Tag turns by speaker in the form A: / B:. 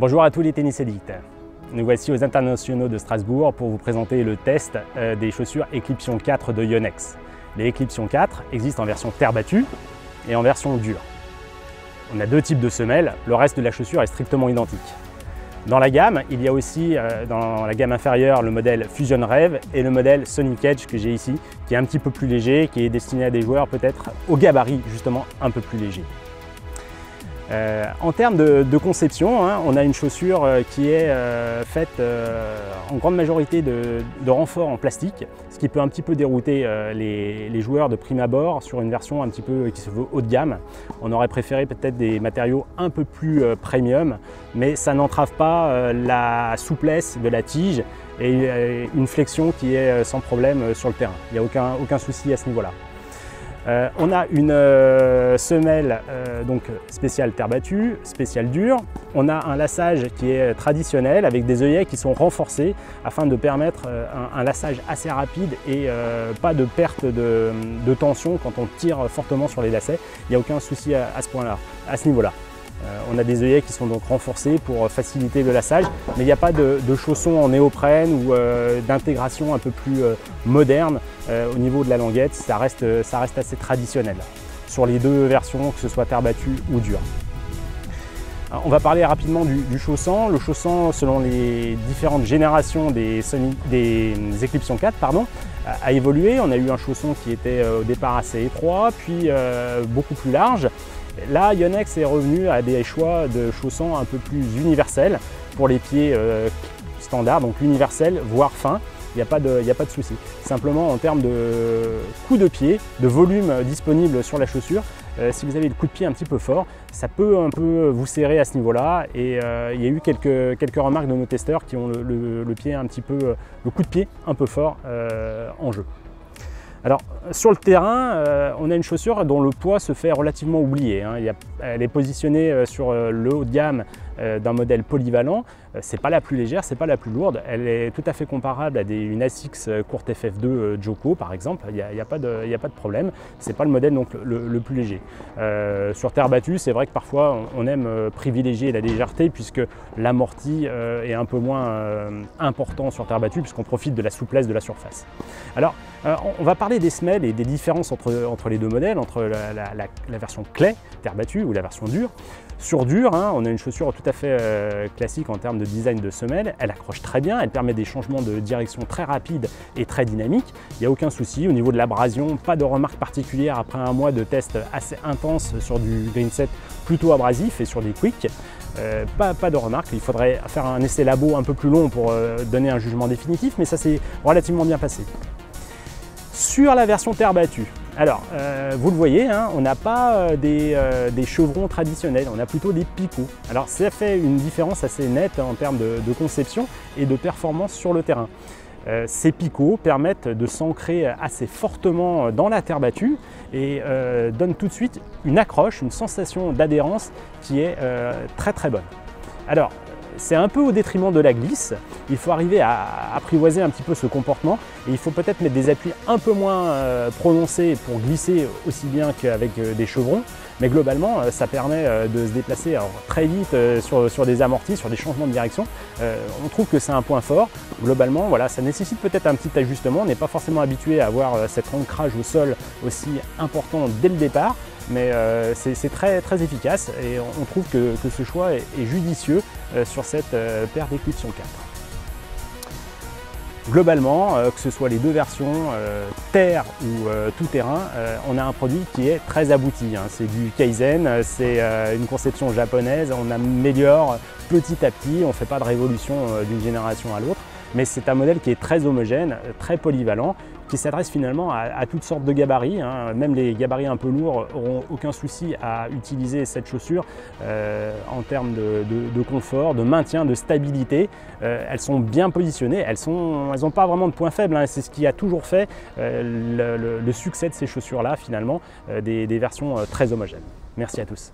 A: Bonjour à tous les tennis élites. Nous voici aux internationaux de Strasbourg pour vous présenter le test des chaussures Eclipsion 4 de Yonex. Les Eclipsion 4 existent en version terre battue et en version dure. On a deux types de semelles, le reste de la chaussure est strictement identique. Dans la gamme, il y a aussi dans la gamme inférieure le modèle Fusion Rev et le modèle Sonic Edge que j'ai ici, qui est un petit peu plus léger, qui est destiné à des joueurs peut-être au gabarit justement un peu plus léger. En termes de conception, on a une chaussure qui est faite en grande majorité de renforts en plastique, ce qui peut un petit peu dérouter les joueurs de prime abord sur une version un petit peu qui se veut haut de gamme. On aurait préféré peut-être des matériaux un peu plus premium, mais ça n'entrave pas la souplesse de la tige et une flexion qui est sans problème sur le terrain. Il n'y a aucun souci à ce niveau-là. On a une semelle donc spéciale terre battue, spéciale dure. On a un lassage qui est traditionnel avec des œillets qui sont renforcés afin de permettre un lassage assez rapide et pas de perte de tension quand on tire fortement sur les lacets. Il n'y a aucun souci à ce point-là, à ce niveau-là. On a des œillets qui sont donc renforcés pour faciliter le lassage, mais il n'y a pas de chaussons en néoprène ou d'intégration un peu plus moderne au niveau de la languette. Ça reste assez traditionnel sur les deux versions, que ce soit terre battue ou dure. On va parler rapidement du chausson. Le chausson, selon les différentes générations des Eclipsion 4, a évolué. On a eu un chausson qui était au départ assez étroit, puis beaucoup plus large. Là, Yonex est revenu à des choix de chaussons un peu plus universels pour les pieds standards, donc universels, voire fins. Il n'y a pas de souci. Simplement en termes de coup de pied, de volume disponible sur la chaussure, si vous avez le coup de pied un petit peu fort, ça peut un peu vous serrer à ce niveau-là. Et il y a eu quelques remarques de nos testeurs qui ont le pied un petit peu, le coup de pied un peu fort en jeu. Alors sur le terrain, on a une chaussure dont le poids se fait relativement oublier. Elle est positionnée sur le haut de gamme d'un modèle polyvalent. C'est pas la plus légère, c'est pas la plus lourde. Elle est tout à fait comparable à une ASICS Court FF2 Joko par exemple. Il n'y a pas de problème. C'est pas le modèle donc le plus léger. Sur terre battue, c'est vrai que parfois on aime privilégier la légèreté puisque l'amorti est un peu moins important sur terre battue puisqu'on profite de la souplesse de la surface. Alors on va parler des semelles et des différences entre les deux modèles, entre la version clay, terre battue, ou la version dure. Sur dur, on a une chaussure tout à fait classique en termes de design de semelle. Elle accroche très bien, elle permet des changements de direction très rapides et très dynamiques. Il n'y a aucun souci. Au niveau de l'abrasion, pas de remarques particulières après un mois de test assez intense sur du green set plutôt abrasif et sur des quicks. Pas de remarques. Il faudrait faire un essai labo un peu plus long pour donner un jugement définitif, mais ça s'est relativement bien passé. Sur la version terre battue, alors vous le voyez, on n'a pas des chevrons traditionnels, on a plutôt des picots. Alors ça fait une différence assez nette en termes de conception et de performance sur le terrain. Ces picots permettent de s'ancrer assez fortement dans la terre battue et donnent tout de suite une accroche, une sensation d'adhérence qui est très bonne. Alors, c'est un peu au détriment de la glisse. Il faut arriver à apprivoiser un petit peu ce comportement et il faut peut-être mettre des appuis un peu moins prononcés pour glisser aussi bien qu'avec des chevrons. Mais globalement, ça permet de se déplacer très vite sur des amortis, sur des changements de direction. On trouve que c'est un point fort. Globalement, voilà, ça nécessite peut-être un petit ajustement. On n'est pas forcément habitué à avoir cet ancrage au sol aussi important dès le départ. Mais c'est très efficace et on trouve que ce choix est judicieux sur cette paire d'Eclipsion 4. Globalement, que ce soit les deux versions, terre ou tout terrain, on a un produit qui est très abouti. C'est du Kaizen, c'est une conception japonaise, on améliore petit à petit, on ne fait pas de révolution d'une génération à l'autre, mais c'est un modèle qui est très homogène, très polyvalent, qui s'adresse finalement à toutes sortes de gabarits. Même les gabarits un peu lourds n'auront aucun souci à utiliser cette chaussure en termes de confort, de maintien, de stabilité. Elles sont bien positionnées, elles n'ont pas vraiment de point faible. C'est ce qui a toujours fait le succès de ces chaussures-là finalement, des versions très homogènes. Merci à tous.